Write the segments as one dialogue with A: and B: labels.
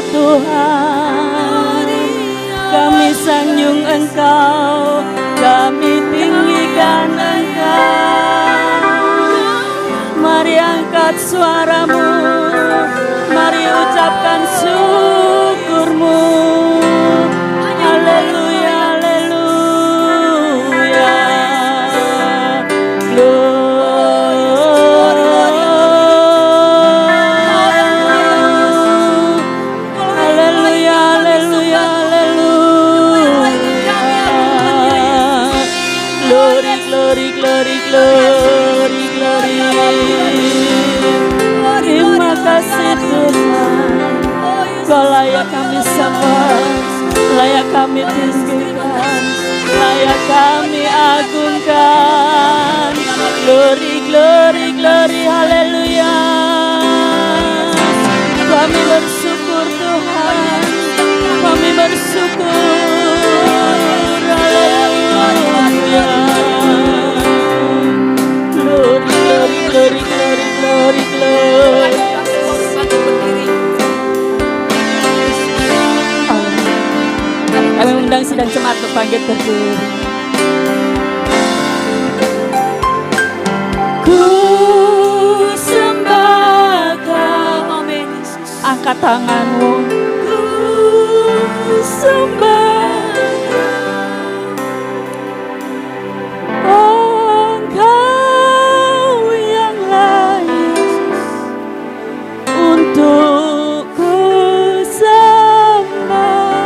A: Tuhan, kami sanjung Engkau, kami tinggikan Engkau. Mari angkat suaramu, mari ucapkan syukurmu. Haleluya, haleluya. Glory, glory, glory, glory. Terima kasih Tuhan, Kau layak kami sembah, layak kami tinggikan, layak kami agungkan. Glory, glory, glory, haleluya. Kami bersyukur Tuhan, kami bersyukur undang sidang jemaat untuk bangkit berdiri. Ku sembah Kau, amin Yesus. Angkat tanganmu. Ku sembah Engkau yang layak untuk ku sembah.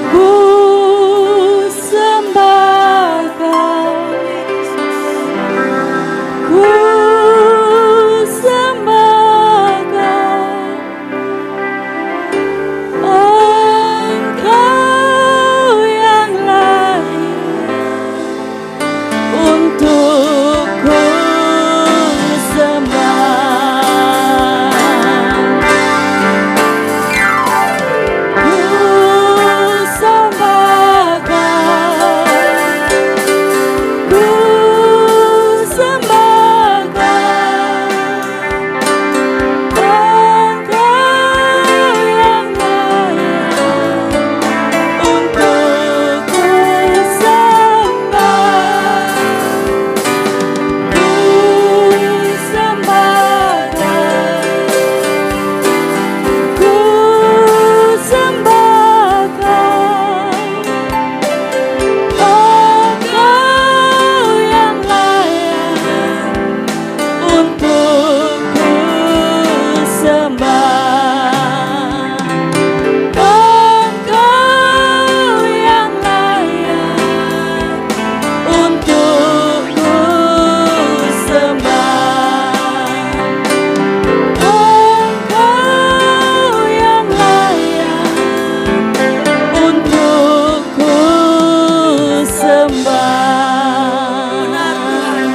A: Ku sembah Kau, ku sembah Kau, Engkau yang layak untuk ku sembah. Ku sembah Kau, ku sembah Kau, Engkau yang layak untuk ku sembah. Ku sembah Kau, ku sembah Kau, Engkau yang layak untuk ku sembah. Engkau yang layak untuk ku sembah. Engkau yang layak untuk ku sembah.
B: Benar Tuhan,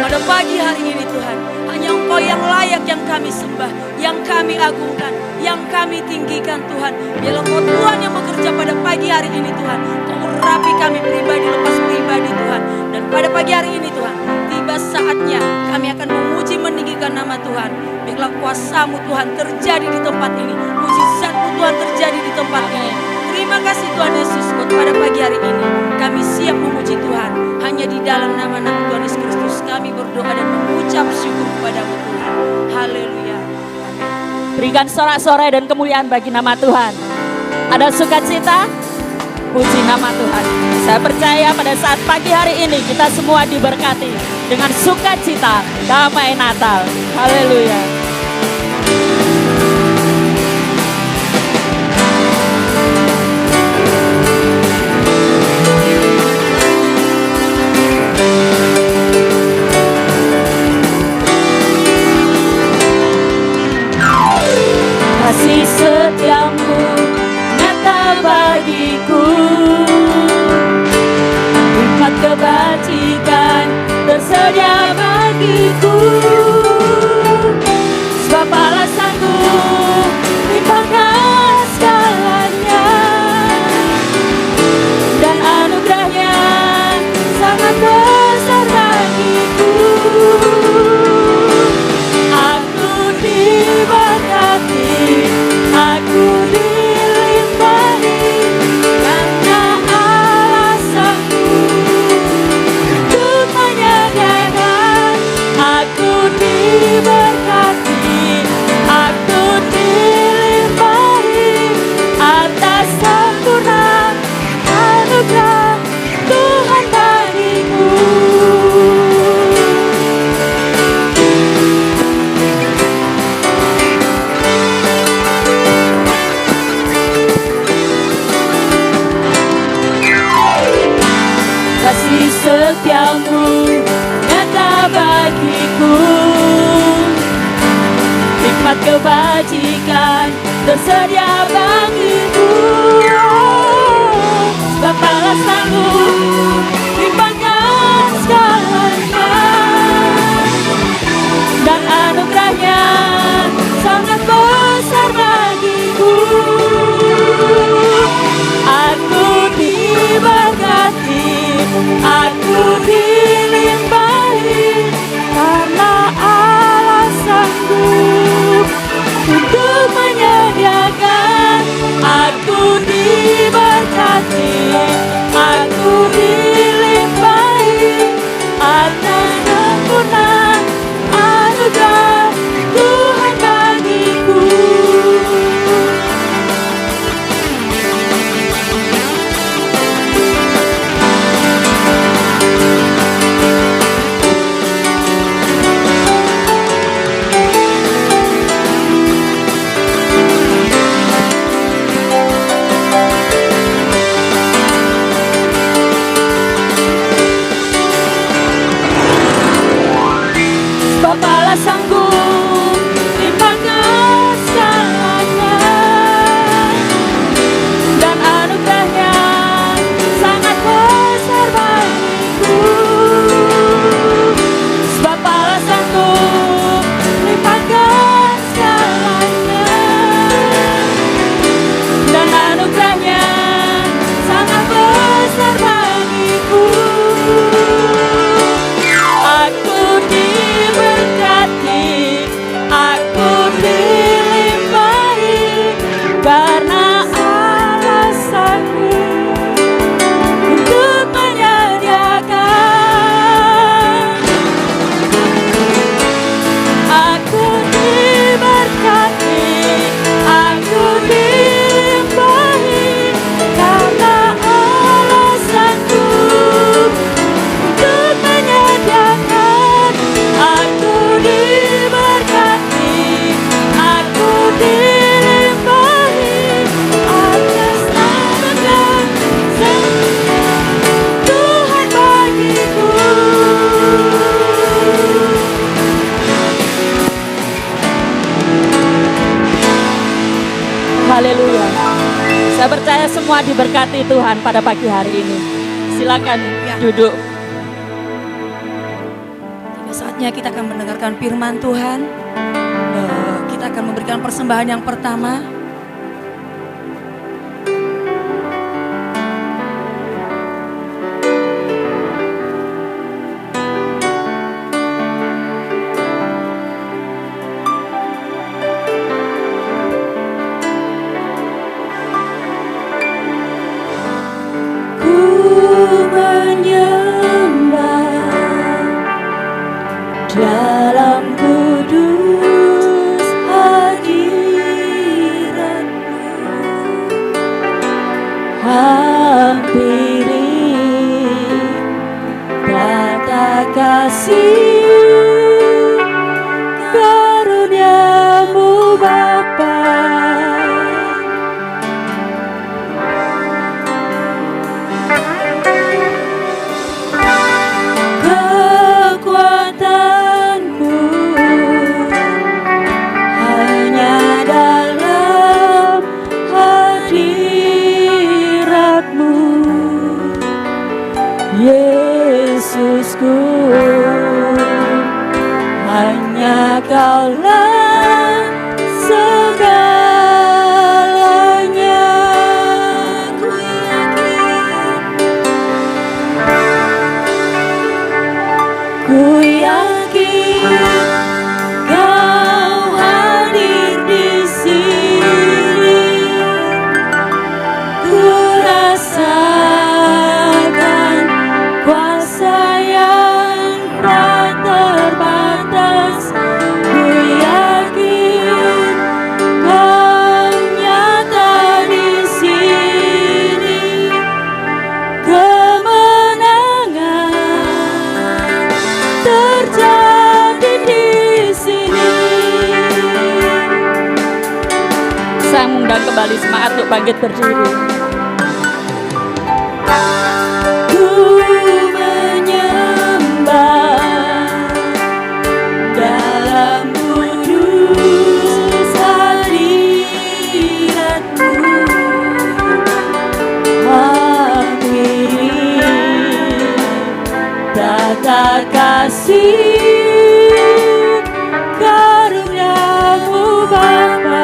B: pada pagi hari ini Tuhan, hanya Engkau yang layak yang kami sembah, yang kami agungkan, yang kami tinggikan Tuhan. Biarlah Engkau Tuhan yang bekerja pada pagi hari ini Tuhan. Kau urapi kami pribadi lepas pribadi Tuhan. Dan pada pagi hari ini Tuhan, tiba saatnya kami akan memuji meninggikan nama Tuhan. Biarlah kuasa-Mu Tuhan terjadi di tempat ini, mujizat-Mu Tuhan terjadi di tempat ini. Terima kasih Tuhan Yesus buat pada pagi hari ini. Kami siap memuji Tuhan. Hanya di dalam nama-nama Tuhan Yesus Kristus kami berdoa dan mengucap syukur kepada-Mu Tuhan. Haleluya.
A: Berikan sorak-sorai dan kemuliaan bagi nama Tuhan. Ada sukacita, puji nama Tuhan. Saya percaya pada saat pagi hari ini kita semua diberkati dengan sukacita, damai Natal. Haleluya. Kasih setiamu nyata bagiku, hikmat kebajikan tersedia bagiku. Sebab alasanku limpahkan segalanya, dan anugerahnya sangat besar bagiku. Aku diberkati, aku dilimpahi, karena alasanku untuk menyediakan. Aku diberkati, aku dilimpahi, atas sempurna anugerah Tuhan bagiku. Kasih setiamu nyata bagiku, hikmat kebajikan tersedia bagiku. Sebab alasanmu limpahkan segalanya, dan anugerahnya sangat besar bagiku. Aku diberkati, aku dilimpahi, karena alasanku untuk menyediakan. Aku di Haleluya. Saya percaya semua diberkati Tuhan pada pagi hari ini. Silakan duduk.
B: Saatnya kita akan mendengarkan firman Tuhan. Kita akan memberikan persembahan yang pertama.
A: Dalam kudus hadirat-Mu, hampiri tata kasih karunia-Mu Bapa. Yesusku, hanya Kaulah segalanya. Ku yakin Kau hadir di sini. Ku rasakan kuasa yang tak terbatas. Ku yakin Kau nyata di sini. Kemenangan terjadi di sini. Saya mengundang kembali semangat untuk bangkit berdiri. Dalam kudus hadirat-Mu, hampiri tata kasih karunia-Mu Bapa.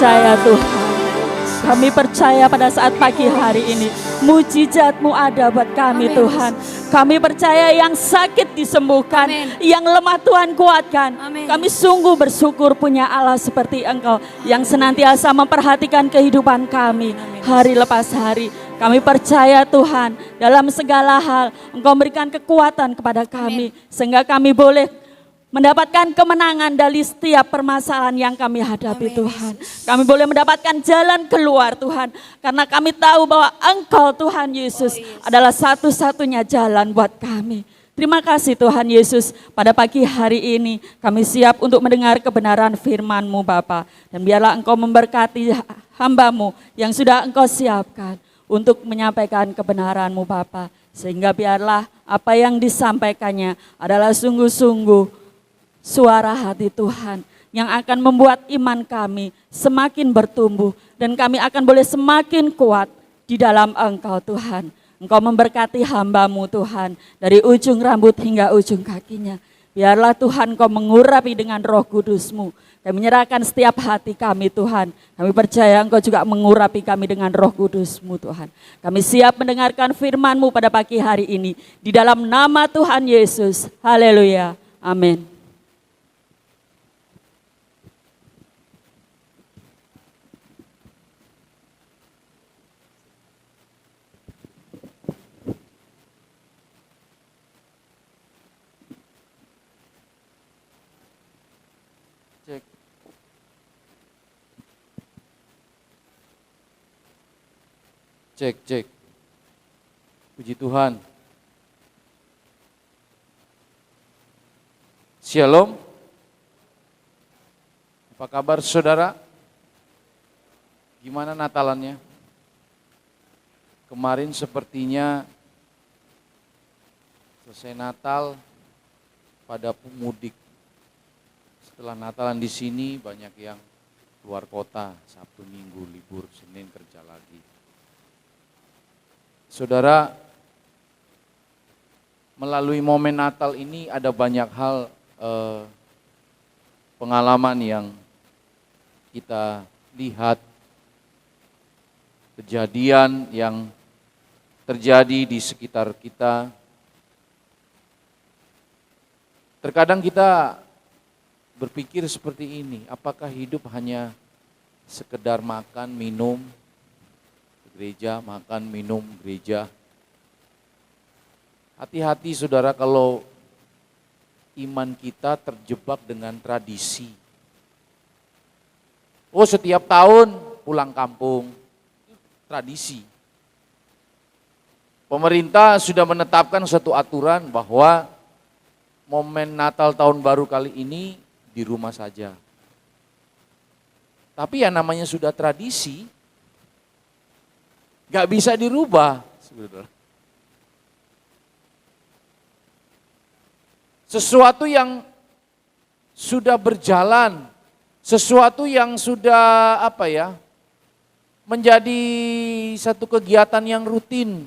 A: percaya Tuhan. Kami percaya pada saat pagi hari ini mujizat-Mu ada buat kami.
B: Amin.
A: Tuhan. Kami percaya yang sakit disembuhkan,
B: Amin.
A: yang lemah Tuhan kuatkan.
B: Amin.
A: Kami sungguh bersyukur punya Allah seperti Engkau yang senantiasa memperhatikan kehidupan kami hari lepas hari. Kami percaya Tuhan dalam segala hal Engkau memberikan kekuatan kepada kami sehingga kami boleh mendapatkan kemenangan dari setiap permasalahan yang kami hadapi.
B: Amin,
A: Tuhan. Kami boleh mendapatkan jalan keluar Tuhan. Karena kami tahu bahwa Engkau Tuhan Yesus adalah satu-satunya jalan buat kami. Terima kasih Tuhan Yesus, pada pagi hari ini kami siap untuk mendengar kebenaran firman-Mu Bapa. Dan biarlah Engkau memberkati hamba-Mu yang sudah Engkau siapkan untuk menyampaikan kebenaran-Mu Bapa. Sehingga biarlah apa yang disampaikannya adalah sungguh-sungguh suara hati Tuhan yang akan membuat iman kami semakin bertumbuh dan kami akan boleh semakin kuat di dalam Engkau Tuhan. Engkau memberkati hamba-Mu Tuhan dari ujung rambut hingga ujung kakinya. Biarlah Tuhan Engkau mengurapi dengan Roh Kudus-Mu. Kami menyerahkan setiap hati kami Tuhan. Kami percaya Engkau juga mengurapi kami dengan Roh Kudus-Mu Tuhan. Kami siap mendengarkan firman-Mu pada pagi hari ini. Di dalam nama Tuhan Yesus. Haleluya. Amin.
C: Cek. Cek, cek. Puji Tuhan. Shalom. Apa kabar saudara? Gimana Natalannya? Kemarin sepertinya selesai Natal pada pemudik. Setelah Natalan di sini banyak yang keluar kota, Sabtu Minggu libur, Senin kerja lagi. Saudara, melalui momen Natal ini ada banyak hal pengalaman yang kita lihat, kejadian yang terjadi di sekitar kita. Terkadang kita berpikir seperti ini, apakah hidup hanya sekedar makan, minum, gereja, makan, minum, gereja. Hati-hati saudara kalau iman kita terjebak dengan tradisi. Oh setiap tahun pulang kampung, tradisi. Pemerintah sudah menetapkan suatu aturan bahwa momen Natal tahun baru kali ini di rumah saja. Tapi yang namanya sudah tradisi, gak bisa dirubah. Sesuatu yang sudah berjalan, sesuatu yang sudah menjadi satu kegiatan yang rutin.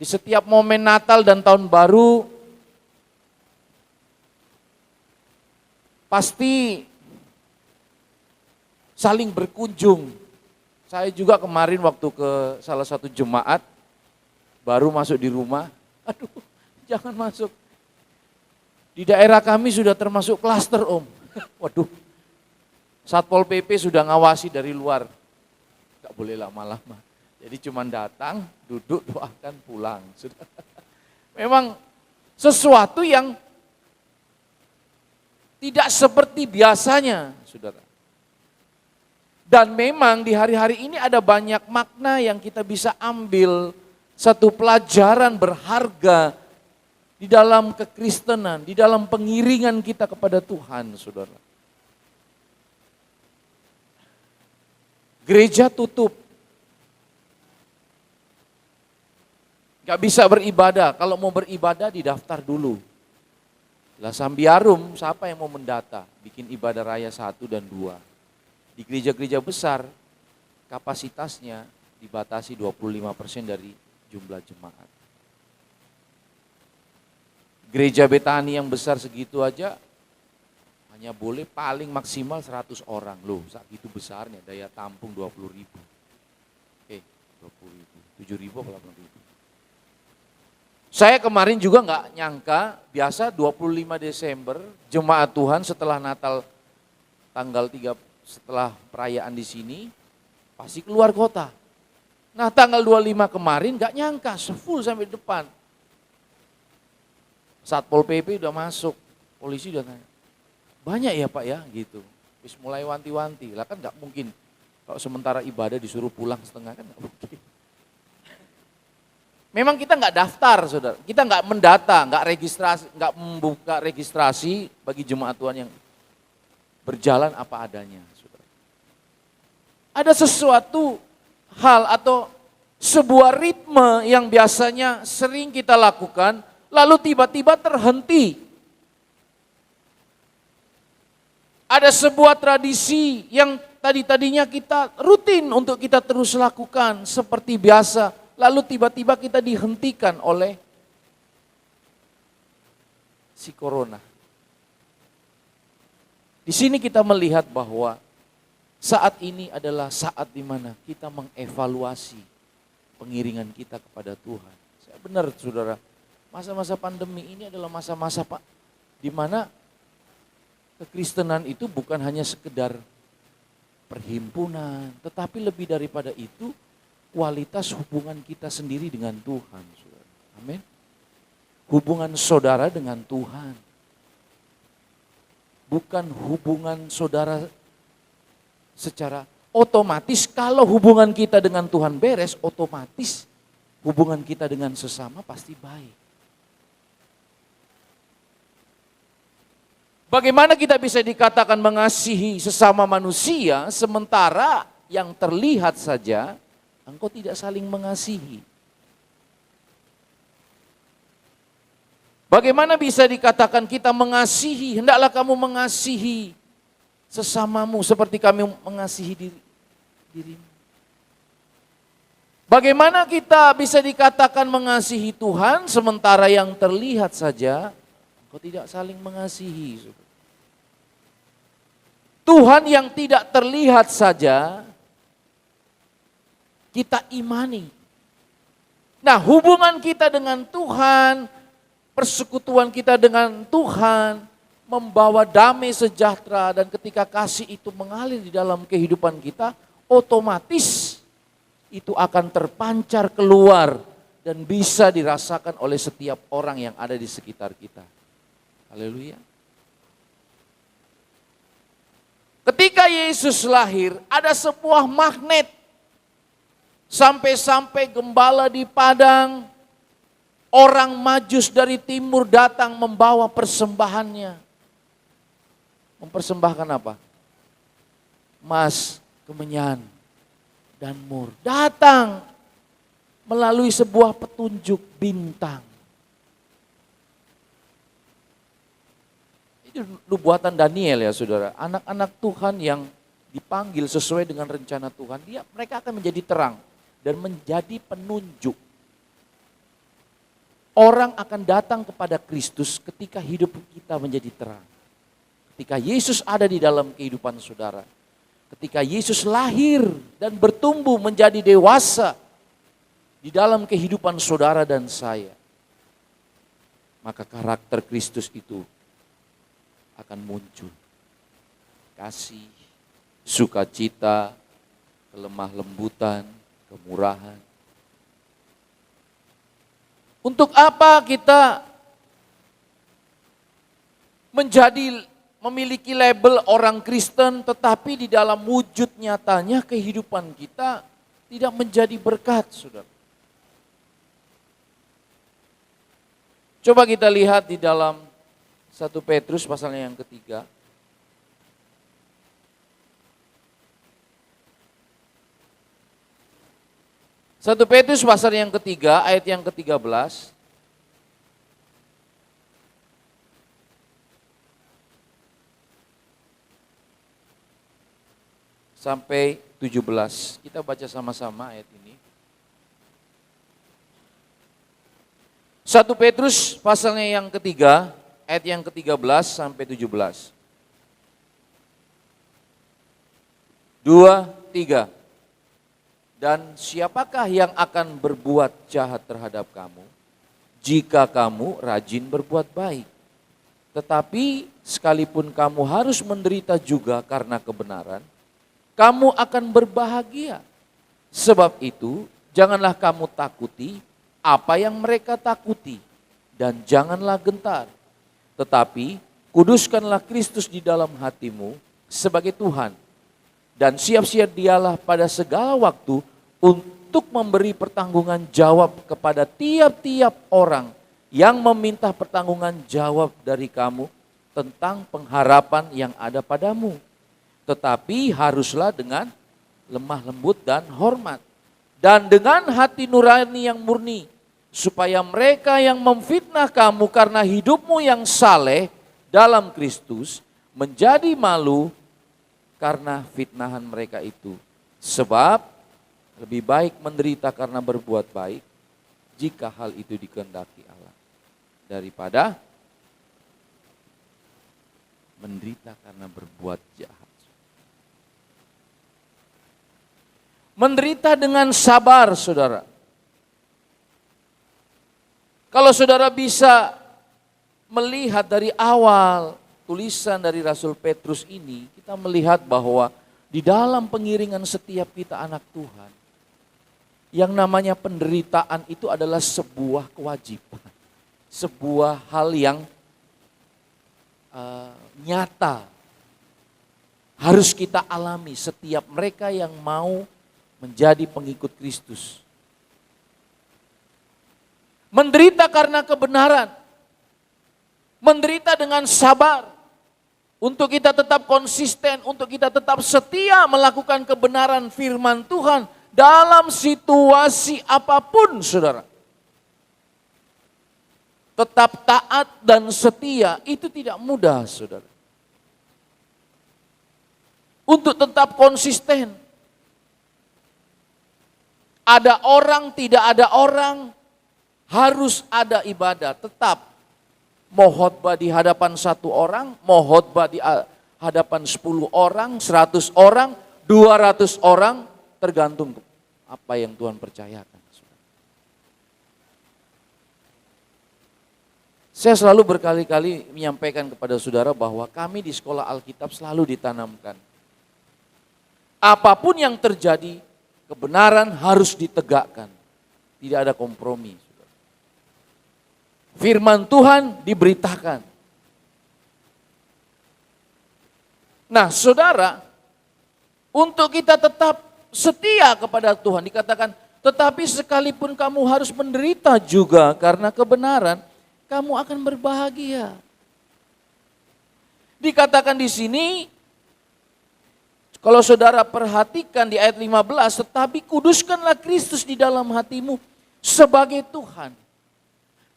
C: Di setiap momen Natal dan Tahun Baru, pasti saling berkunjung. Saya juga kemarin waktu ke salah satu jemaat, baru masuk di rumah, aduh jangan masuk. Di daerah kami sudah termasuk klaster Om. Waduh, Satpol PP sudah ngawasi dari luar. Gak boleh lama-lama. Jadi cuma datang, duduk, doakan, pulang. Sudah. Memang sesuatu yang tidak seperti biasanya, saudara. Dan memang di hari-hari ini ada banyak makna yang kita bisa ambil, satu pelajaran berharga di dalam kekristenan, di dalam pengiringan kita kepada Tuhan, saudara. Gereja tutup. Gak bisa beribadah, kalau mau beribadah didaftar dulu. Lah Sambiarum, siapa yang mau mendata? Bikin ibadah raya 1 dan 2. Di gereja-gereja besar, kapasitasnya dibatasi 25% dari jumlah jemaat. Gereja Betani yang besar segitu aja, hanya boleh paling maksimal 100 orang. Loh, saat itu besarnya daya tampung 20.000. 20.000, 7.000 atau 8.000. Saya kemarin juga nggak nyangka, biasa 25 Desember jemaat Tuhan setelah Natal tanggal 3 setelah perayaan di sini pasti keluar kota. Nah, tanggal 25 kemarin nggak nyangka full sampai depan. Satpol PP udah masuk, polisi udah nanya. Banyak ya Pak ya gitu. Terus mulai wanti-wanti. Lah kan nggak mungkin kalau sementara ibadah disuruh pulang setengah kan nggak mungkin. Memang kita nggak daftar, saudara. Kita nggak mendata, nggak registrasi, nggak membuka registrasi bagi jemaat Tuhan yang berjalan apa adanya, saudara. Ada sesuatu hal atau sebuah ritme yang biasanya sering kita lakukan, lalu tiba-tiba terhenti. Ada sebuah tradisi yang tadinya kita rutin untuk kita terus lakukan seperti biasa, lalu tiba-tiba kita dihentikan oleh si corona. Di sini kita melihat bahwa saat ini adalah saat di mana kita mengevaluasi pengiringan kita kepada Tuhan. Saya benar saudara, masa-masa pandemi ini adalah masa-masa Pak, di mana kekristenan itu bukan hanya sekedar perhimpunan, tetapi lebih daripada itu kualitas hubungan kita sendiri dengan Tuhan. Saudara. Amin. Hubungan saudara dengan Tuhan. Bukan hubungan saudara secara otomatis, kalau hubungan kita dengan Tuhan beres, otomatis hubungan kita dengan sesama pasti baik. Bagaimana kita bisa dikatakan mengasihi sesama manusia sementara yang terlihat saja engkau tidak saling mengasihi? Bagaimana bisa dikatakan kita mengasihi? Hendaklah kamu mengasihi sesamamu seperti kami mengasihi dirimu. Bagaimana kita bisa dikatakan mengasihi Tuhan sementara yang terlihat saja engkau tidak saling mengasihi? Tuhan yang tidak terlihat saja kita imani. Nah, hubungan kita dengan Tuhan, persekutuan kita dengan Tuhan membawa damai sejahtera, dan ketika kasih itu mengalir di dalam kehidupan kita, otomatis itu akan terpancar keluar dan bisa dirasakan oleh setiap orang yang ada di sekitar kita. Haleluya. Ketika Yesus lahir, ada sebuah magnet. Sampai-sampai gembala di padang, orang Majus dari timur datang membawa persembahannya. Mempersembahkan apa? Emas, kemenyan, dan mur. Datang melalui sebuah petunjuk bintang. Itu nubuatan Daniel ya saudara. Anak-anak Tuhan yang dipanggil sesuai dengan rencana Tuhan, mereka akan menjadi terang dan menjadi penunjuk. Orang akan datang kepada Kristus ketika hidup kita menjadi terang. Ketika Yesus ada di dalam kehidupan saudara. Ketika Yesus lahir dan bertumbuh menjadi dewasa di dalam kehidupan saudara dan saya. Maka karakter Kristus itu akan muncul. Kasih, sukacita, kelemah lembutan, kemurahan. Untuk apa kita memiliki label orang Kristen tetapi di dalam wujud nyatanya kehidupan kita tidak menjadi berkat, saudara. Coba kita lihat di dalam 1 Petrus pasalnya yang ketiga. 1 Petrus pasal yang ketiga, ayat yang ke-13. Sampai 17. Kita baca sama-sama ayat ini. 1 Petrus pasalnya yang ketiga, ayat yang ke-13 sampai 17. 2, 3. Dan siapakah yang akan berbuat jahat terhadap kamu, jika kamu rajin berbuat baik? Tetapi sekalipun kamu harus menderita juga karena kebenaran, kamu akan berbahagia. Sebab itu, janganlah kamu takuti apa yang mereka takuti, dan janganlah gentar. Tetapi kuduskanlah Kristus di dalam hatimu sebagai Tuhan, dan siap-siap dialah pada segala waktu untuk memberi pertanggungan jawab kepada tiap-tiap orang yang meminta pertanggungan jawab dari kamu tentang pengharapan yang ada padamu. Tetapi haruslah dengan lemah lembut dan hormat, dan dengan hati nurani yang murni, supaya mereka yang memfitnah kamu karena hidupmu yang saleh dalam Kristus menjadi malu karena fitnahan mereka itu. Sebab lebih baik menderita karena berbuat baik, jika hal itu dikehendaki Allah, daripada menderita karena berbuat jahat. Menderita dengan sabar, saudara. Kalau saudara bisa melihat dari awal tulisan dari Rasul Petrus ini, kita melihat bahwa di dalam pengiringan setiap kita anak Tuhan, yang namanya penderitaan itu adalah sebuah kewajiban, sebuah hal yang nyata, harus kita alami setiap mereka yang mau menjadi pengikut Kristus. Menderita karena kebenaran, menderita dengan sabar, untuk kita tetap konsisten, untuk kita tetap setia melakukan kebenaran firman Tuhan dalam situasi apapun, saudara. Tetap taat dan setia itu tidak mudah, saudara. Untuk tetap konsisten. Ada orang, tidak ada orang, harus ada ibadah. Tetap mau khotbah di hadapan 1 orang, mau khotbah di hadapan 10 orang, 100 orang, 200 orang, tergantung apa yang Tuhan percayakan. Saya selalu berkali-kali menyampaikan kepada saudara bahwa kami di sekolah Alkitab selalu ditanamkan. Apapun yang terjadi, kebenaran harus ditegakkan. Tidak ada kompromi. Firman Tuhan diberitakan. Nah, saudara, untuk kita tetap setia kepada Tuhan, dikatakan, tetapi sekalipun kamu harus menderita juga karena kebenaran, kamu akan berbahagia. Dikatakan di sini, kalau saudara perhatikan di ayat 15, tetapi kuduskanlah Kristus di dalam hatimu sebagai Tuhan.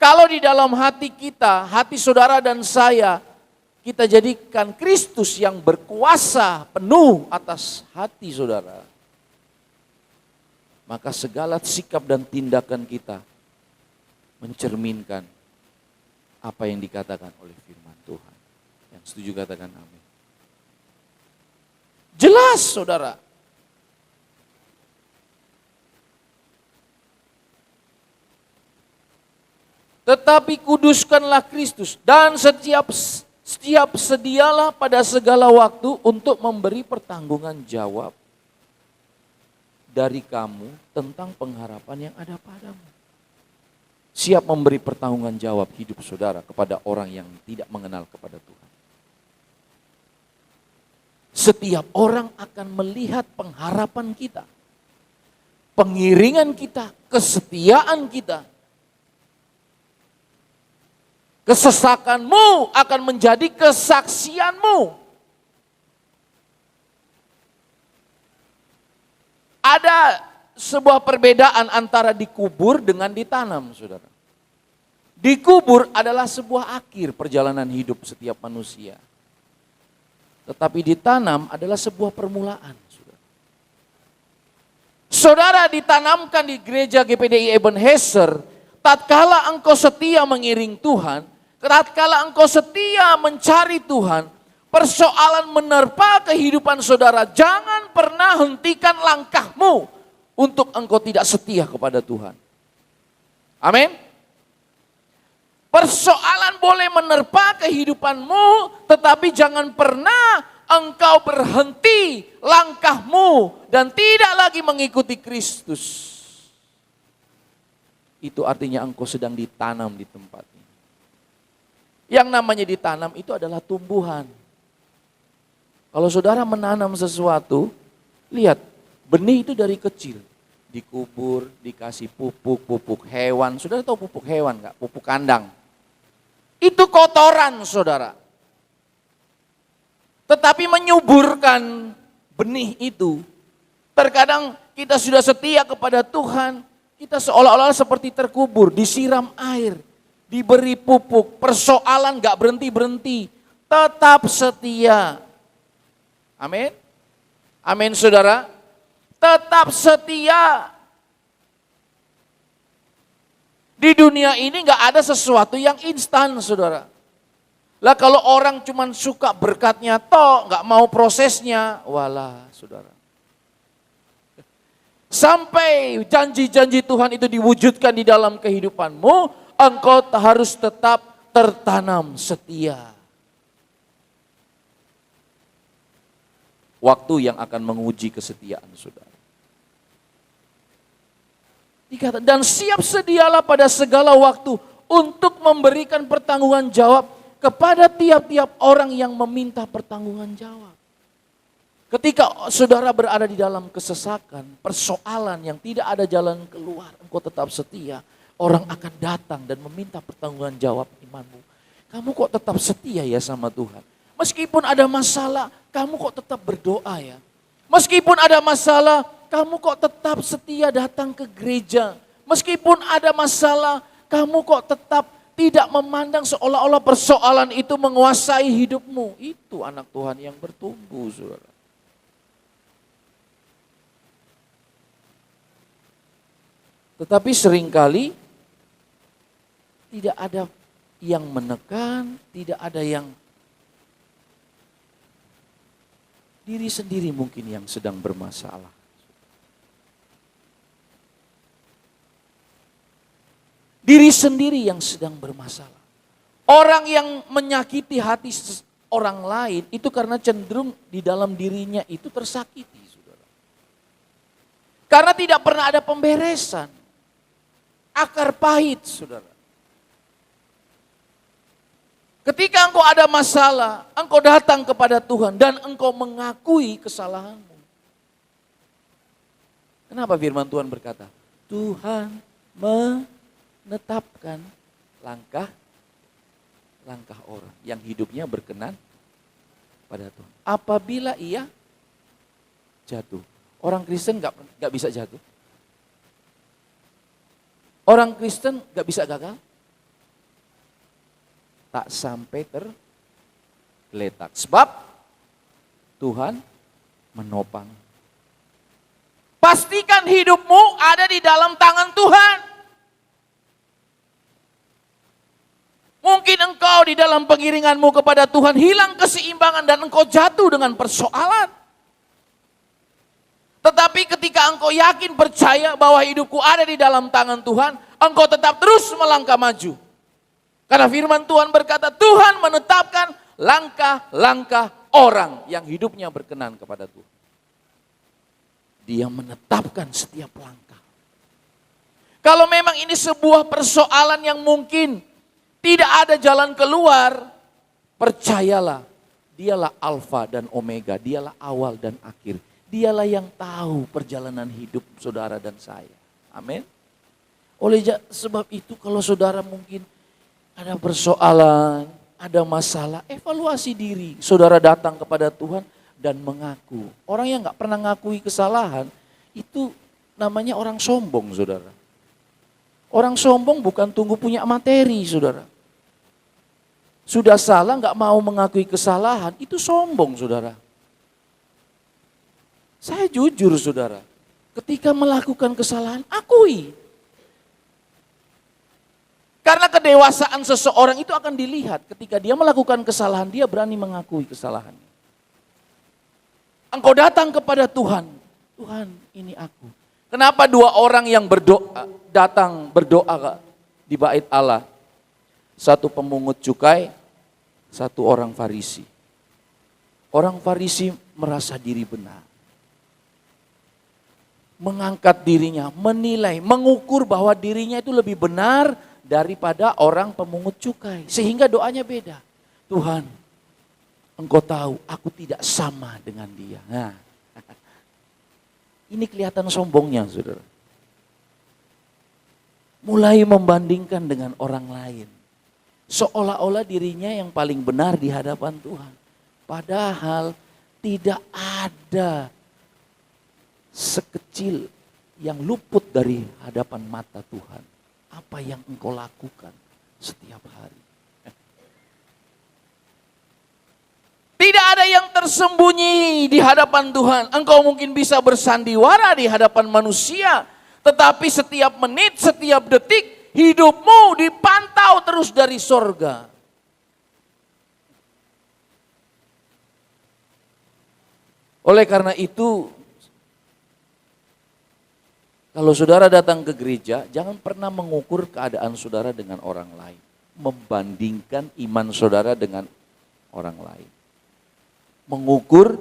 C: Kalau di dalam hati kita, hati saudara dan saya, kita jadikan Kristus yang berkuasa penuh atas hati saudara, maka segala sikap dan tindakan kita mencerminkan apa yang dikatakan oleh firman Tuhan. Yang setuju katakan amin. Jelas saudara. Tetapi kuduskanlah Kristus dan setiap sedialah pada segala waktu untuk memberi pertanggungan jawab dari kamu tentang pengharapan yang ada padamu. Siap memberi pertanggungan jawab hidup saudara kepada orang yang tidak mengenal kepada Tuhan. Setiap orang akan melihat pengharapan kita, pengiringan kita, kesetiaan kita. Kesesakanmu akan menjadi kesaksianmu. Ada sebuah perbedaan antara dikubur dengan ditanam, saudara. Dikubur adalah sebuah akhir perjalanan hidup setiap manusia. Tetapi ditanam adalah sebuah permulaan, saudara. Saudara ditanamkan di gereja GPDI Ebenezer, tatkala engkau setia mengiring Tuhan, tatkala engkau setia mencari Tuhan, persoalan menerpa kehidupan saudara, jangan pernah hentikan langkahmu untuk engkau tidak setia kepada Tuhan. Amin. Persoalan boleh menerpa kehidupanmu, tetapi jangan pernah engkau berhenti langkahmu dan tidak lagi mengikuti Kristus. Itu artinya engkau sedang ditanam di tempat ini. Yang namanya ditanam itu adalah tumbuhan. Kalau saudara menanam sesuatu, lihat benih itu dari kecil. Dikubur, dikasih pupuk hewan. Saudara tahu pupuk hewan nggak? Pupuk kandang. Itu kotoran saudara. Tetapi menyuburkan benih itu. Terkadang kita sudah setia kepada Tuhan. Kita seolah-olah seperti terkubur, disiram air. Diberi pupuk, persoalan nggak berhenti-berhenti. Tetap setia. Amin. Amin saudara. Tetap setia. Di dunia ini nggak ada sesuatu yang instan saudara. Lah kalau orang cuma suka berkatnya toh, nggak mau prosesnya, walah saudara. Sampai janji-janji Tuhan itu diwujudkan di dalam kehidupanmu, engkau harus tetap tertanam setia. Waktu yang akan menguji kesetiaan saudara. Dikata, dan siap sedialah pada segala waktu untuk memberikan pertanggungan jawab kepada tiap-tiap orang yang meminta pertanggungan jawab. Ketika saudara berada di dalam kesesakan, persoalan yang tidak ada jalan keluar, engkau tetap setia, orang akan datang dan meminta pertanggungan jawab imanmu. Kamu kok tetap setia ya sama Tuhan? Meskipun ada masalah, kamu kok tetap berdoa ya. Meskipun ada masalah, kamu kok tetap setia datang ke gereja. Meskipun ada masalah, kamu kok tetap tidak memandang seolah-olah persoalan itu menguasai hidupmu. Itu anak Tuhan yang bertumbuh, saudara. Tetapi seringkali tidak ada yang menekan, tidak ada yang diri sendiri mungkin yang sedang bermasalah. Diri sendiri yang sedang bermasalah. Orang yang menyakiti hati orang lain itu karena cenderung di dalam dirinya itu tersakiti, saudara. Karena tidak pernah ada pemberesan. Akar pahit, saudara. Ketika engkau ada masalah, engkau datang kepada Tuhan dan engkau mengakui kesalahanmu. Kenapa firman Tuhan berkata, Tuhan menetapkan langkah orang yang hidupnya berkenan pada Tuhan. Apabila ia jatuh, orang Kristen nggak bisa jatuh. Orang Kristen nggak bisa gagal. Tak sampai tergeletak. Sebab Tuhan menopang. Pastikan hidupmu ada di dalam tangan Tuhan. Mungkin engkau di dalam pengiringanmu kepada Tuhan hilang keseimbangan dan engkau jatuh dengan persoalan. Tetapi ketika engkau yakin percaya bahwa hidupku ada di dalam tangan Tuhan, engkau tetap terus melangkah maju. Karena firman Tuhan berkata, Tuhan menetapkan langkah-langkah orang yang hidupnya berkenan kepada Tuhan. Dia menetapkan setiap langkah. Kalau memang ini sebuah persoalan yang mungkin tidak ada jalan keluar, percayalah, dialah Alfa dan Omega, dialah awal dan akhir. Dialah yang tahu perjalanan hidup saudara dan saya. Amin. Oleh sebab itu kalau saudara mungkin ada persoalan, ada masalah, evaluasi diri. Saudara datang kepada Tuhan dan mengaku. Orang yang gak pernah ngakui kesalahan, itu namanya orang sombong, saudara. Orang sombong bukan tunggu punya materi, saudara. Sudah salah gak mau mengakui kesalahan, itu sombong, saudara. Saya jujur, saudara. Ketika melakukan kesalahan, akui. Karena kedewasaan seseorang itu akan dilihat ketika dia melakukan kesalahan, dia berani mengakui kesalahannya. Engkau datang kepada Tuhan, Tuhan ini aku. Kenapa dua orang yang datang berdoa di bait Allah? Satu pemungut cukai, satu orang Farisi. Orang Farisi merasa diri benar. Mengangkat dirinya, menilai, mengukur bahwa dirinya itu lebih benar daripada orang pemungut cukai. Sehingga doanya beda. Tuhan, Engkau tahu aku tidak sama dengan dia. Nah, ini kelihatan sombongnya, saudara. Mulai membandingkan dengan orang lain. Seolah-olah dirinya yang paling benar di hadapan Tuhan. Padahal tidak ada sekecil yang luput dari hadapan mata Tuhan. Apa yang engkau lakukan setiap hari. Tidak ada yang tersembunyi di hadapan Tuhan. Engkau mungkin bisa bersandiwara di hadapan manusia. Tetapi setiap menit, setiap detik, hidupmu dipantau terus dari sorga. Oleh karena itu, kalau saudara datang ke gereja, jangan pernah mengukur keadaan saudara dengan orang lain. Membandingkan iman saudara dengan orang lain. Mengukur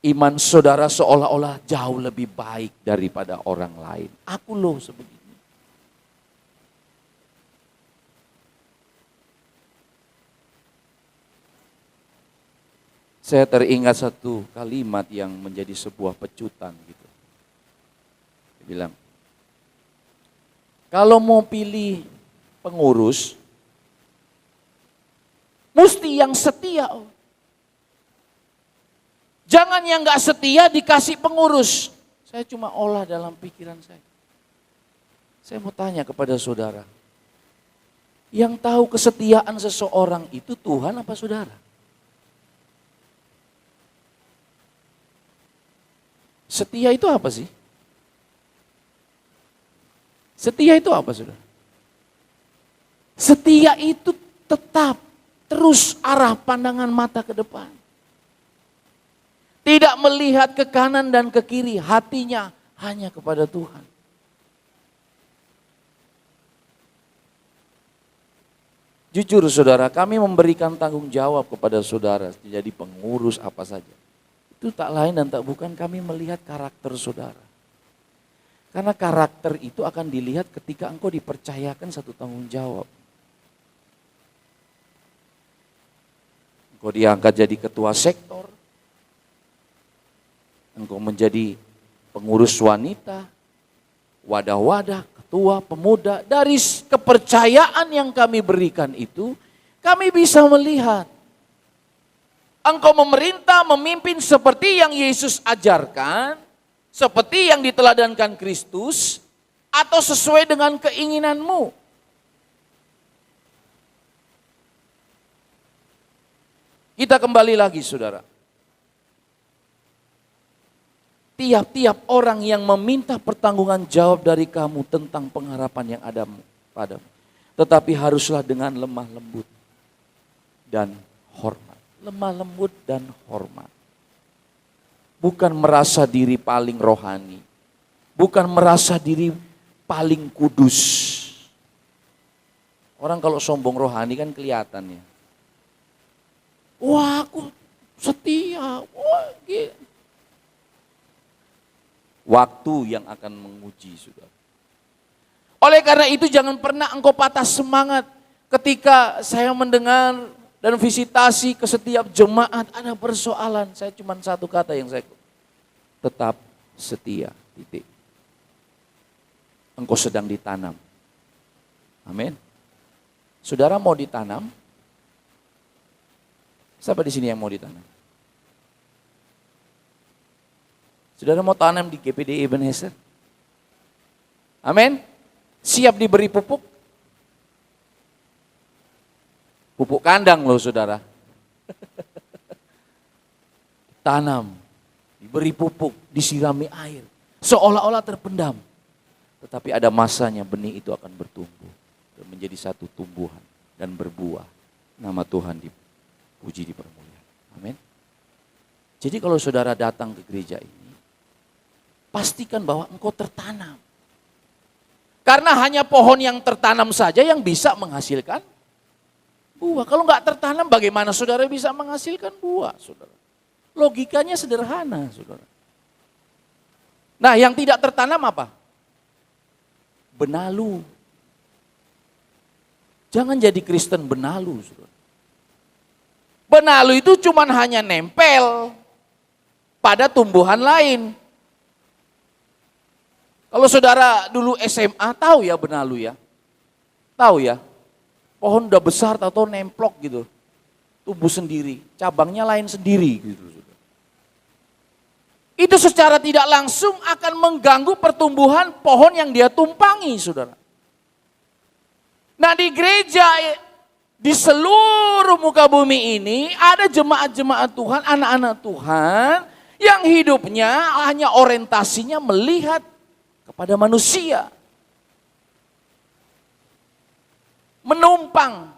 C: iman saudara seolah-olah jauh lebih baik daripada orang lain. Aku loh sebegini. Saya teringat satu kalimat yang menjadi sebuah pecutan gitu. Bilang, kalau mau pilih pengurus, mesti yang setia. Jangan yang gak setia dikasih pengurus. Saya cuma olah dalam pikiran saya. Saya mau tanya kepada saudara, yang tahu kesetiaan seseorang itu Tuhan apa saudara? Setia itu apa sih? Setia itu apa, saudara? Setia itu tetap terus arah pandangan mata ke depan. Tidak melihat ke kanan dan ke kiri, hatinya hanya kepada Tuhan. Jujur saudara, kami memberikan tanggung jawab kepada saudara jadi pengurus apa saja. Itu tak lain dan tak bukan kami melihat karakter saudara. Karena karakter itu akan dilihat ketika engkau dipercayakan satu tanggung jawab. Engkau diangkat jadi ketua sektor. Engkau menjadi pengurus wanita, wadah-wadah, ketua, pemuda. Dari kepercayaan yang kami berikan itu, kami bisa melihat. Engkau memerintah, memimpin seperti yang Yesus ajarkan. Seperti yang diteladankan Kristus atau sesuai dengan keinginanmu. Kita kembali lagi saudara. Tiap-tiap orang yang meminta pertanggungan jawab dari kamu tentang pengharapan yang ada padamu. Tetapi haruslah dengan lemah lembut dan hormat. Lemah lembut dan hormat. Bukan merasa diri paling rohani. Bukan merasa diri paling kudus. Orang kalau sombong rohani kan kelihatan ya. Wah aku setia. Wah, gitu. Waktu yang akan menguji saudara. Oleh karena itu jangan pernah engkau patah semangat ketika saya mendengar dan visitasi ke setiap jemaat ada persoalan. Saya cuma satu kata yang saya tetap setia. Titik. Engkau sedang ditanam. Amin. Saudara mau ditanam? Siapa di sini yang mau ditanam? Saudara mau tanam di GPD Ebenezer? Amin. Siap diberi pupuk? Pupuk kandang loh saudara. Tanam, diberi pupuk, disirami air. Seolah-olah terpendam. Tetapi ada masanya benih itu akan bertumbuh. dan menjadi satu tumbuhan dan berbuah. Nama Tuhan dipuji, dipermuliakan. Amin. Jadi kalau saudara datang ke gereja ini, pastikan bahwa engkau tertanam. Karena hanya pohon yang tertanam saja yang bisa menghasilkan buah. Kalau nggak tertanam, bagaimana saudara bisa menghasilkan buah, saudara? Logikanya sederhana, saudara. Nah, yang tidak tertanam apa? Benalu. Jangan jadi Kristen benalu, saudara. Benalu itu cuman hanya nempel pada tumbuhan lain. Kalau saudara dulu SMA tahu ya benalu ya? Tahu ya? Pohon udah besar atau nemplok gitu. Tumbuh sendiri, cabangnya lain sendiri gitu. Itu secara tidak langsung akan mengganggu pertumbuhan pohon yang dia tumpangi, saudara. Nah, di gereja, di seluruh muka bumi ini ada jemaat-jemaat Tuhan, anak-anak Tuhan yang hidupnya hanya orientasinya melihat kepada manusia. Menumpang,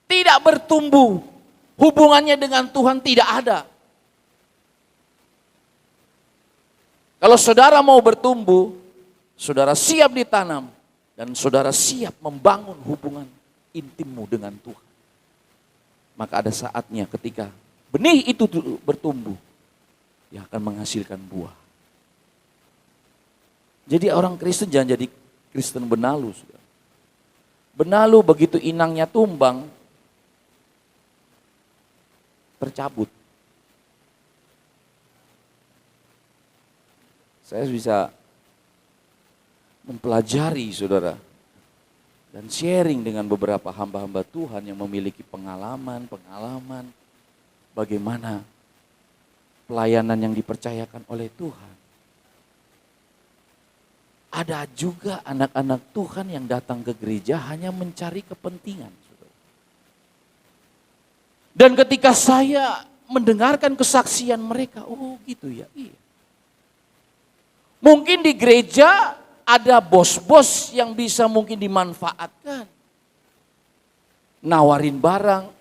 C: tidak bertumbuh, hubungannya dengan Tuhan tidak ada. Kalau saudara mau bertumbuh, saudara siap ditanam, dan saudara siap membangun hubungan intimmu dengan Tuhan. Maka ada saatnya ketika benih itu bertumbuh, dia akan menghasilkan buah. Jadi orang Kristen jangan jadi Kristen benalu, saudara. Benalu begitu inangnya tumbang, tercabut. Saya bisa mempelajari, saudara, dan sharing dengan beberapa hamba-hamba Tuhan yang memiliki pengalaman bagaimana pelayanan yang dipercayakan oleh Tuhan. Ada juga anak-anak Tuhan yang datang ke gereja hanya mencari kepentingan, saudara. Dan ketika saya mendengarkan kesaksian mereka, oh gitu ya, iya. Mungkin di gereja ada bos-bos yang bisa mungkin dimanfaatkan. Nawarin barang,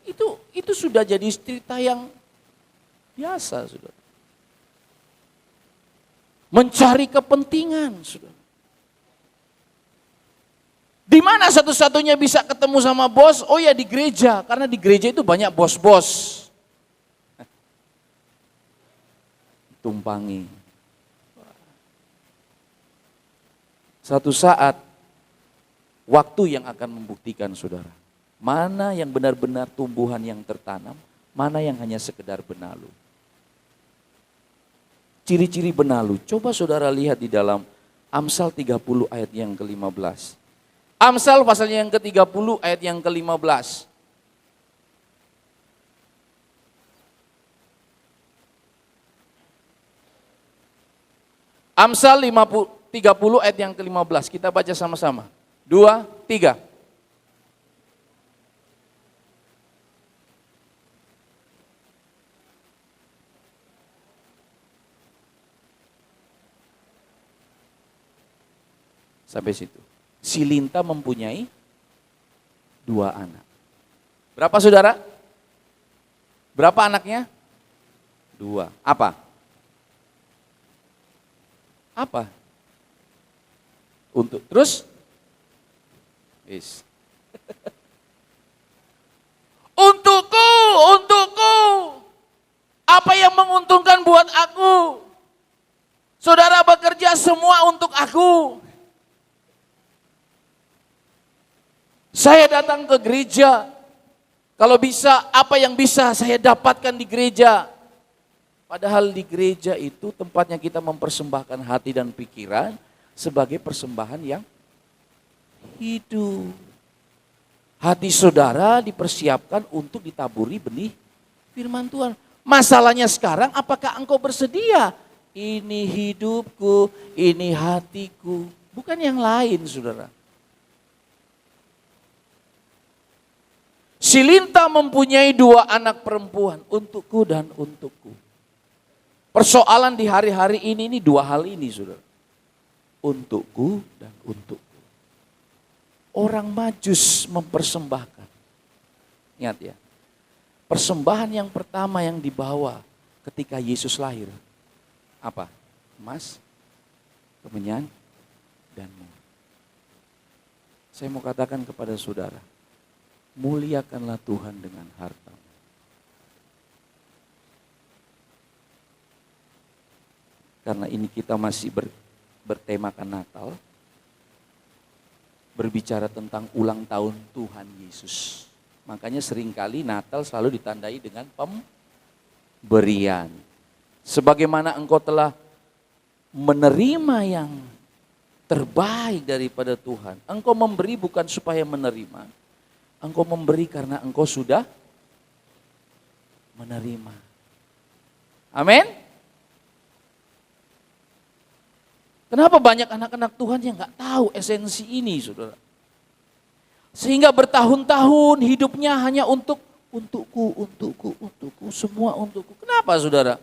C: itu sudah jadi cerita yang biasa, saudara. Mencari kepentingan, saudara. Di mana satu-satunya bisa ketemu sama bos? Oh ya di gereja, karena di gereja itu banyak bos-bos. Tumpangi. Satu saat, waktu yang akan membuktikan, saudara. Mana yang benar-benar tumbuhan yang tertanam, mana yang hanya sekedar benalu. Ciri-ciri benalu, coba saudara lihat di dalam Amsal 30 ayat yang ke-15. Amsal pasalnya yang ke-30 ayat yang ke-15. Amsal 30 ayat yang ke-15, kita baca sama-sama. 2, 3. Sampai situ. Si Linta mempunyai 2 anak. Berapa saudara? Berapa anaknya? 2. Apa? Apa? Untuk terus? Yes. Untukku. Apa yang menguntungkan buat aku? Saudara bekerja semua untuk aku. Saya datang ke gereja, kalau bisa apa yang bisa saya dapatkan di gereja. Padahal di gereja itu tempatnya kita mempersembahkan hati dan pikiran sebagai persembahan yang hidup. Hati saudara dipersiapkan untuk ditaburi benih firman Tuhan. Masalahnya sekarang apakah engkau bersedia? Ini hidupku, ini hatiku. Bukan yang lain, saudara. Si Linta mempunyai 2 anak perempuan, untukku dan untukku. Persoalan di hari-hari ini 2 hal ini, saudara. Untukku dan untukku. orang Majus mempersembahkan. Ingat ya, persembahan yang pertama yang dibawa ketika Yesus lahir, apa? Emas, kemenyan, dan mur. Saya mau katakan kepada saudara, muliakanlah Tuhan dengan harta. Karena ini kita masih bertemakan Natal, berbicara tentang ulang tahun Tuhan Yesus. Makanya seringkali Natal selalu ditandai dengan pemberian. Sebagaimana engkau telah menerima yang terbaik daripada Tuhan. Engkau memberi bukan supaya menerima. Engkau memberi karena engkau sudah menerima. Amin. Kenapa banyak anak-anak Tuhan yang gak tahu esensi ini, saudara? Sehingga bertahun-tahun hidupnya hanya untukku, semua untukku. Kenapa, saudara?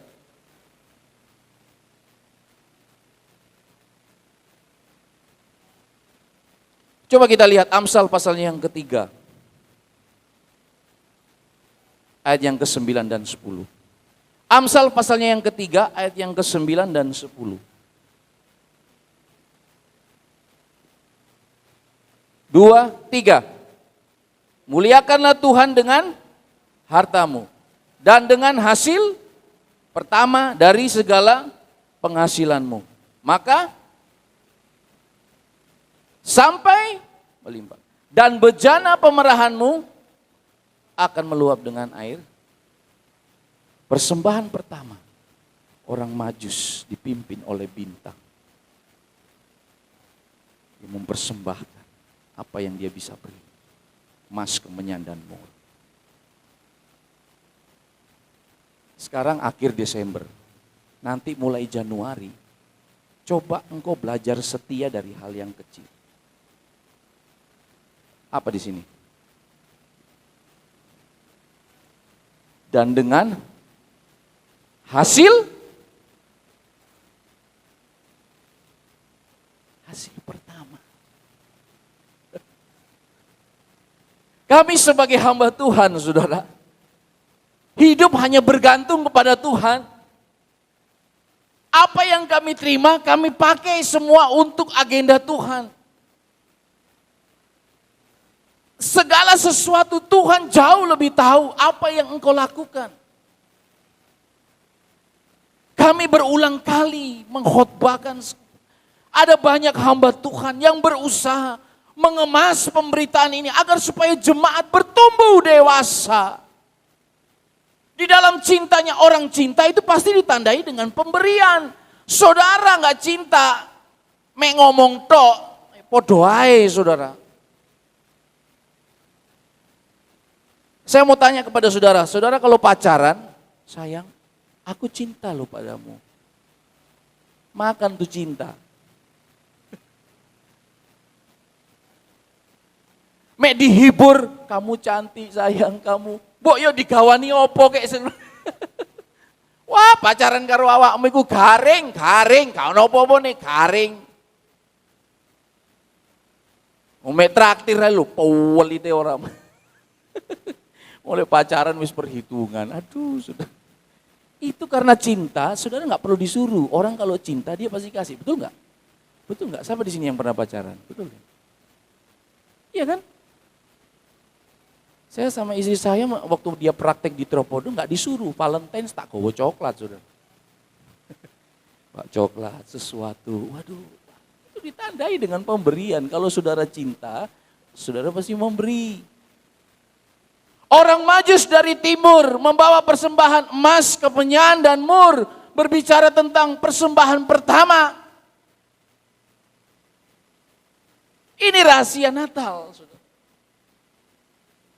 C: Coba kita lihat Amsal pasalnya yang ketiga. Ayat yang ke-9 dan 10. Amsal pasalnya yang ketiga, ayat yang ke-9 dan 10. 2, 3. Muliakanlah Tuhan dengan hartamu dan dengan hasil pertama dari segala penghasilanmu. Maka sampai melimpah. Dan bejana pemerahanmu akan meluap dengan air. Persembahan pertama, orang Majus dipimpin oleh bintang. Dia mempersembahkan apa yang dia bisa beri. Emas, kemenyan, dan mur. Sekarang akhir Desember. Nanti mulai Januari. Coba engkau belajar setia dari hal yang kecil. Apa di sini? Dan dengan hasil pertama. Kami sebagai hamba Tuhan, saudara, hidup hanya bergantung kepada Tuhan. Apa yang kami terima, kami pakai semua untuk agenda Tuhan. Segala sesuatu Tuhan jauh lebih tahu apa yang engkau lakukan. Kami berulang kali mengkhotbahkan, ada banyak hamba Tuhan yang berusaha mengemas pemberitaan ini agar supaya jemaat bertumbuh dewasa. Di dalam cintanya, orang cinta itu pasti ditandai dengan pemberian. Saudara gak cinta, mek ngomong tok, podo ae saudara. Saya mau tanya kepada saudara, saudara kalau pacaran, sayang, aku cinta loh padamu. Makan tuh cinta. Mek dihibur, kamu cantik sayang kamu. Mbok yo digawani opo kek sen. Wah, pacaran karo awakmu iku garing, gak ono apa-apa nih, garing. Mek traktir ae lho, powelite ora. Mulai pacaran wis perhitungan. Aduh, sudah. Itu karena cinta, saudara nggak perlu disuruh. Orang kalau cinta dia pasti kasih, betul nggak? Betul nggak? Siapa di sini yang pernah pacaran? Betul nggak? Iya kan? Saya sama istri saya waktu dia praktek di Tropodo nggak disuruh, Valentine's tak gowo coklat, saudara. Pak coklat, sesuatu, waduh, itu ditandai dengan pemberian. Kalau saudara cinta, saudara pasti memberi. Orang Majus dari timur membawa persembahan emas, kemenyan, dan mur, berbicara tentang persembahan pertama. Ini rahasia Natal, saudara.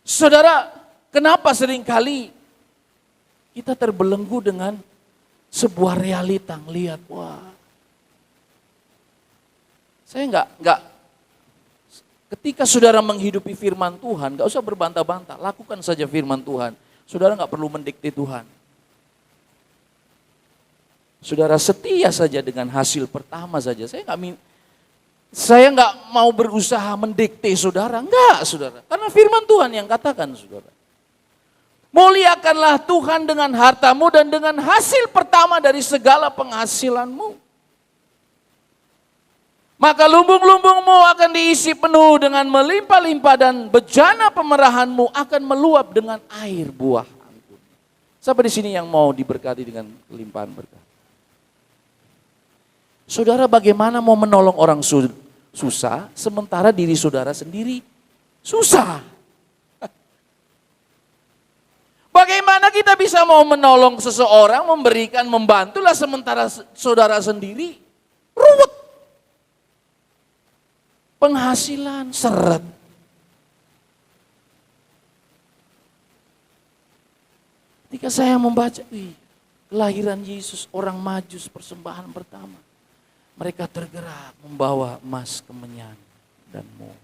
C: Saudara, kenapa seringkali kita terbelenggu dengan sebuah realita, ngelihat, wah, saya enggak, ketika saudara menghidupi firman Tuhan, enggak usah berbantah-bantah, lakukan saja firman Tuhan. Saudara enggak perlu mendikte Tuhan. Saudara setia saja dengan hasil pertama saja. Saya nggak mau berusaha mendikte saudara, enggak saudara. Karena firman Tuhan yang katakan saudara. Muliakanlah Tuhan dengan hartamu dan dengan hasil pertama dari segala penghasilanmu. Maka lumbung-lumbungmu akan diisi penuh dengan melimpah-limpah dan bejana pemerahanmu akan meluap dengan air buah anggur. Siapa di sini yang mau diberkati dengan kelimpahan berkat? Saudara, bagaimana mau menolong orang susah sementara diri saudara sendiri susah? Bagaimana kita bisa mau menolong seseorang, memberikan, membantulah sementara saudara sendiri ruwet. Penghasilan seret. Ketika saya membaca, kelahiran Yesus, orang Majus persembahan pertama. Mereka tergerak membawa emas, kemenyan, dan mur.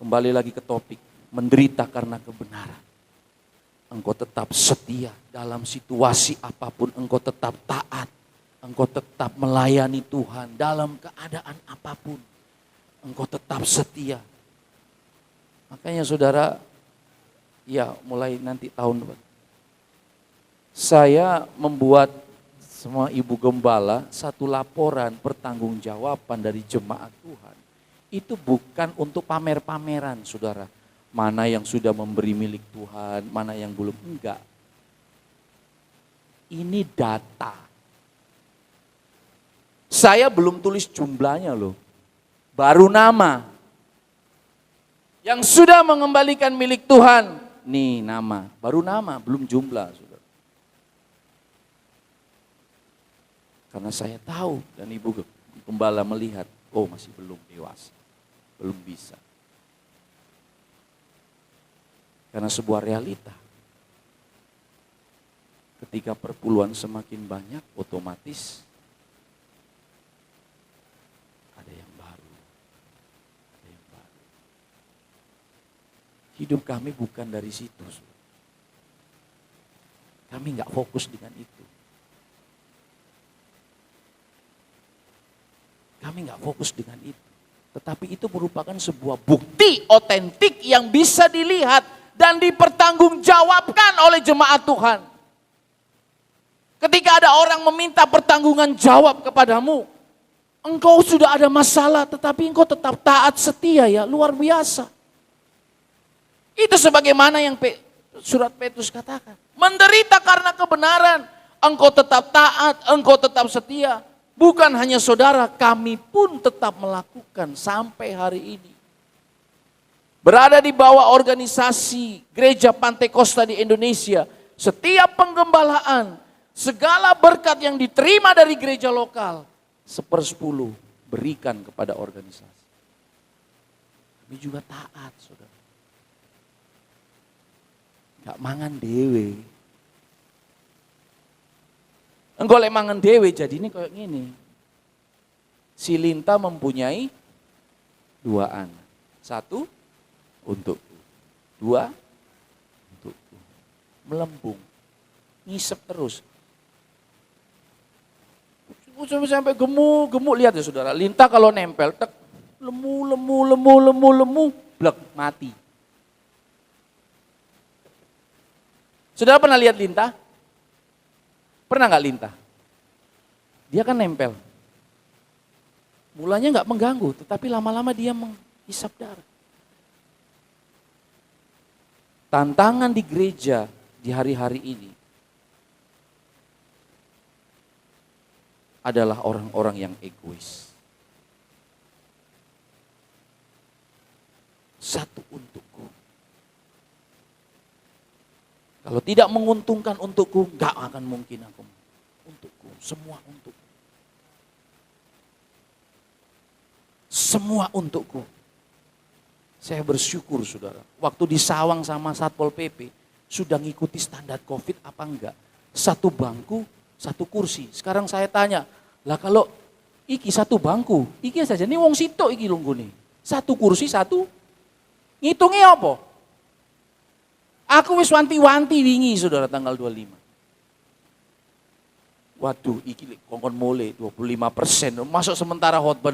C: Kembali lagi ke topik, menderita karena kebenaran. Engkau tetap setia dalam situasi apapun, engkau tetap taat. Engkau tetap melayani Tuhan dalam keadaan apapun. Engkau tetap setia. Makanya saudara, ya mulai nanti tahun depan. Saya membuat semua ibu gembala satu laporan pertanggungjawaban dari jemaat Tuhan. Itu bukan untuk pamer-pameran saudara. Mana yang sudah memberi milik Tuhan, mana yang belum, enggak. Ini data. Saya belum tulis jumlahnya loh. Baru nama. Yang sudah mengembalikan milik Tuhan, nih nama. Baru nama, belum jumlah. Karena saya tahu dan ibu gembala melihat, oh masih belum dewasa, belum bisa. Karena sebuah realita, ketika perpuluhan semakin banyak, otomatis ada yang baru. Ada yang baru. Hidup kami bukan dari situ. Kami nggak fokus dengan itu. Kami nggak fokus dengan itu. Tetapi itu merupakan sebuah bukti otentik yang bisa dilihat dan dipertanggungjawabkan oleh jemaat Tuhan. Ketika ada orang meminta pertanggungan jawab kepadamu, engkau sudah ada masalah tetapi engkau tetap taat setia, ya luar biasa. Itu sebagaimana yang surat Petrus katakan. Menderita karena kebenaran, engkau tetap taat, engkau tetap setia. Bukan hanya saudara, kami pun tetap melakukan sampai hari ini. Berada di bawah organisasi Gereja Pantai Kosta di Indonesia, setiap penggembalaan, segala berkat yang diterima dari gereja lokal, 1/10 berikan kepada organisasi. Kami juga taat, saudara. Gak mangan dewe. Engkau lek mangan dewe jadi ini kayak gini. Si Linta mempunyai 2 anak. 1 untukku. 2 untukku. Melembung. Ngisep terus. Sampai gemuk, lihat ya saudara. Linta kalau nempel, tek, lemu, blek, mati. Saudara pernah lihat Linta? Pernah nggak Linta? Dia kan nempel. Mulanya nggak mengganggu, tetapi lama-lama dia menghisap darah. Tantangan di gereja di hari-hari ini adalah orang-orang yang egois. Satu untukku. Kalau tidak menguntungkan untukku, gak akan mungkin aku. Untukku, semua untukku. Semua untukku. Saya bersyukur saudara, waktu di Sawang sama Satpol PP, sudah ngikuti standar COVID apa enggak? 1 bangku, 1 kursi. Sekarang saya tanya, lah kalau iki 1 bangku, iki saja, ini wong sitok iki lunggune. 1 kursi, 1, ngitungnya apa? Aku wis wanti-wanti wingi saudara tanggal 25. Waduh, iki kongkon mole 25%. Masuk sementara khotbah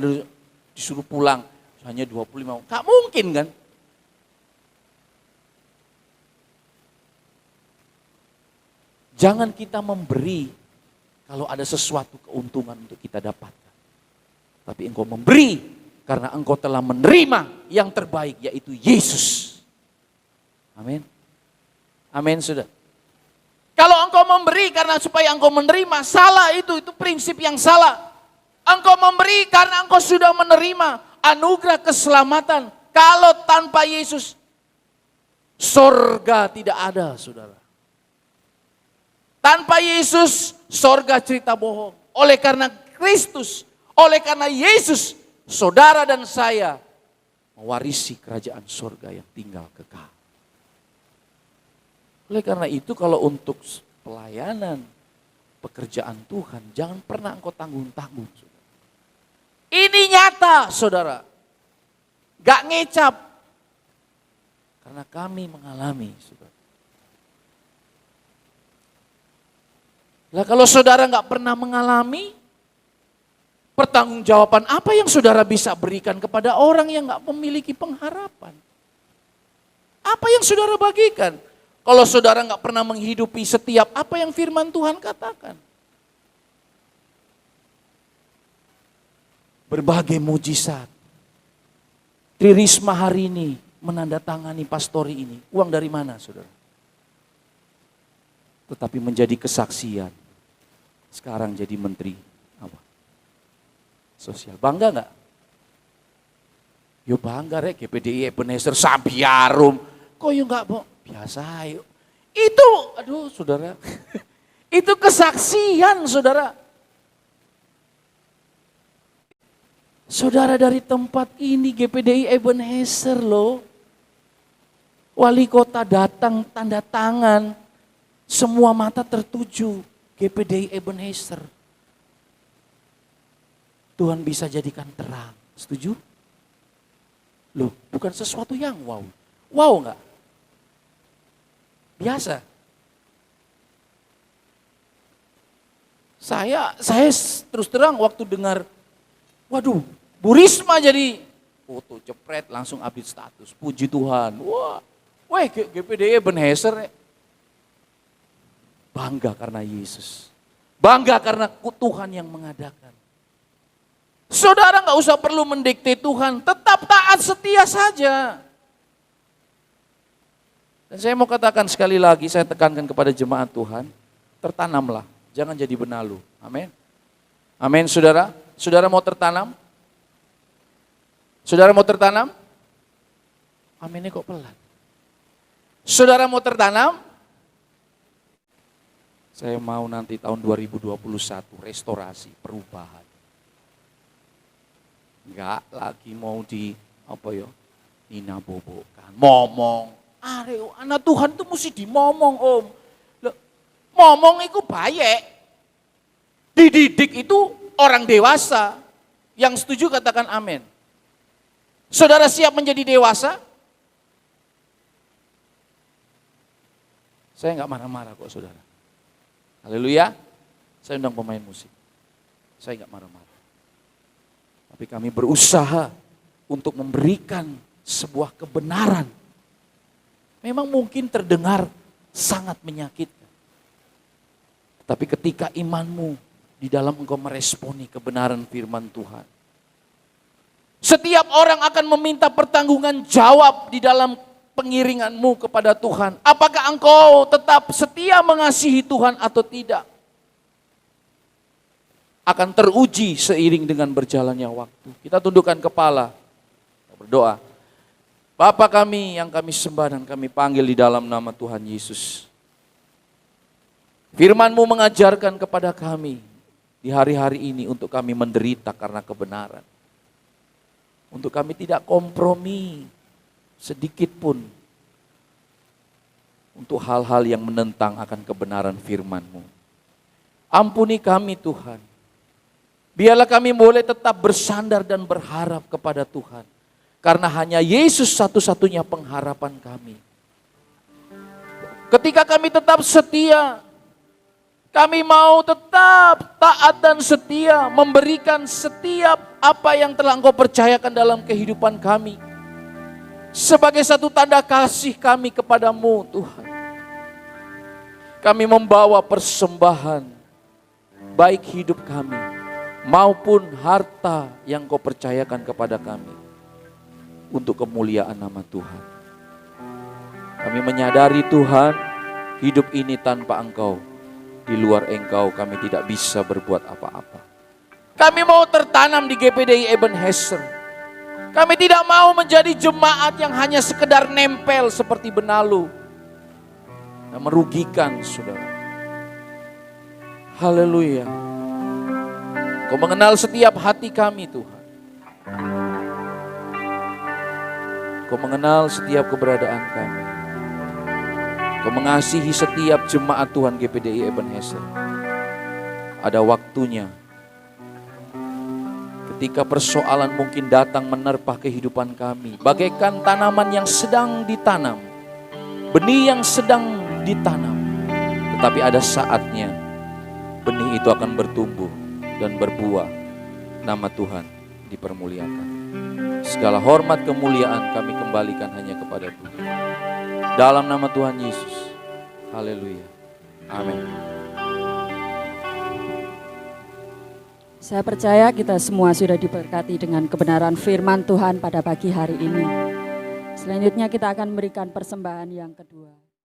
C: disuruh pulang hanya 25. Gak mungkin kan? Jangan kita memberi kalau ada sesuatu keuntungan untuk kita dapatkan. Tapi engkau memberi karena engkau telah menerima yang terbaik, yaitu Yesus. Amin. Amin, sudah. Kalau engkau memberi karena supaya engkau menerima, salah itu prinsip yang salah. Engkau memberi karena engkau sudah menerima anugerah keselamatan. Kalau tanpa Yesus, sorga tidak ada, saudara. Tanpa Yesus, sorga cerita bohong. Oleh karena Kristus, oleh karena Yesus, saudara dan saya mewarisi kerajaan sorga yang tinggal kekal. Oleh karena itu kalau untuk pelayanan, pekerjaan Tuhan, jangan pernah engkau tanggung-tanggung. Ini nyata, saudara. Gak ngecap. Karena kami mengalami, saudara. Lah kalau saudara gak pernah mengalami, pertanggungjawaban apa yang saudara bisa berikan kepada orang yang gak memiliki pengharapan? Apa yang saudara bagikan? Kalau saudara gak pernah menghidupi setiap apa yang firman Tuhan katakan. Berbagai mujizat. Tri Risma hari ini menandatangani pastori ini. Uang dari mana, saudara? Tetapi menjadi kesaksian. Sekarang jadi menteri apa? Sosial. Bangga nggak? Yo bangga rek, GPDI Ebenezer Sabiarum. Kok yo nggak, Bo? Biasa yuk. Itu, aduh saudara. Itu kesaksian, saudara. Saudara dari tempat ini GPDI Ebenezer loh. Wali kota datang tanda tangan. Semua mata tertuju GPDI Ebenezer. Tuhan bisa jadikan terang. Setuju? Loh, bukan sesuatu yang wow. Wow enggak? Biasa. Saya terus terang waktu dengar, waduh, Bu Risma jadi foto jepret langsung update status. Puji Tuhan. Wah, GPDI Ebenezer. Bangga karena Yesus. Bangga karena Tuhan yang mengadakan. Saudara gak usah perlu mendikte Tuhan. Tetap taat setia saja. Dan saya mau katakan sekali lagi, saya tekankan kepada jemaat Tuhan. Tertanamlah, jangan jadi benalu. Amin. Amin, saudara. Saudara mau tertanam? Saudara mau tertanam? Aminnya kok pelan. Saudara mau tertanam? Saya mau nanti tahun 2021 restorasi, perubahan. Enggak lagi mau Nina bobokan, momong. Anak Tuhan itu mesti dimomong, Om. Loh, momong itu baik. Dididik itu orang dewasa. Yang setuju katakan amin. Saudara siap menjadi dewasa? Saya enggak marah-marah kok, saudara. Haleluya. Saya undang pemain musik. Saya enggak marah-marah. Tapi kami berusaha untuk memberikan sebuah kebenaran. Memang mungkin terdengar sangat menyakitkan. Tapi ketika imanmu di dalam engkau meresponi kebenaran firman Tuhan. Setiap orang akan meminta pertanggungan jawab di dalam pengiringanmu kepada Tuhan. Apakah engkau tetap setia mengasihi Tuhan atau tidak? Akan teruji seiring dengan berjalannya waktu. Kita tundukkan kepala, berdoa. Bapa kami yang kami sembah dan kami panggil di dalam nama Tuhan Yesus. Firman-Mu mengajarkan kepada kami di hari-hari ini untuk kami menderita karena kebenaran. Untuk kami tidak kompromi sedikit pun untuk hal-hal yang menentang akan kebenaran firman-Mu. Ampuni kami Tuhan. Biarlah kami boleh tetap bersandar dan berharap kepada Tuhan. Karena hanya Yesus satu-satunya pengharapan kami. Ketika kami tetap setia, Kami mau tetap taat dan setia, memberikan setiap apa yang telah Engkau percayakan dalam kehidupan kami. Sebagai satu tanda kasih kami kepadamu Tuhan. Kami membawa persembahan, baik hidup kami maupun harta yang Kau percayakan kepada kami. Untuk kemuliaan nama Tuhan. Kami menyadari Tuhan, hidup ini tanpa Engkau. Di luar Engkau kami tidak bisa berbuat apa-apa. Kami mau tertanam di GPDI Ebenezer. Kami tidak mau menjadi jemaat yang hanya sekedar nempel seperti benalu. Dan merugikan saudara. Haleluya. Kau mengenal setiap hati kami Tuhan. Kau mengenal setiap keberadaan kami. Kau mengasihi setiap jemaat Tuhan GPDI Ebenezer. Ada waktunya ketika persoalan mungkin datang menerpa kehidupan kami. Bagaikan tanaman yang sedang ditanam. Benih yang sedang ditanam. Tetapi ada saatnya benih itu akan bertumbuh dan berbuah. Nama Tuhan dipermuliakan. Segala hormat kemuliaan kami kembalikan hanya kepada Tuhan. Dalam nama Tuhan Yesus. Haleluya. Amin.
A: Saya percaya kita semua sudah diberkati dengan kebenaran firman Tuhan pada pagi hari ini. Selanjutnya kita akan memberikan persembahan yang kedua.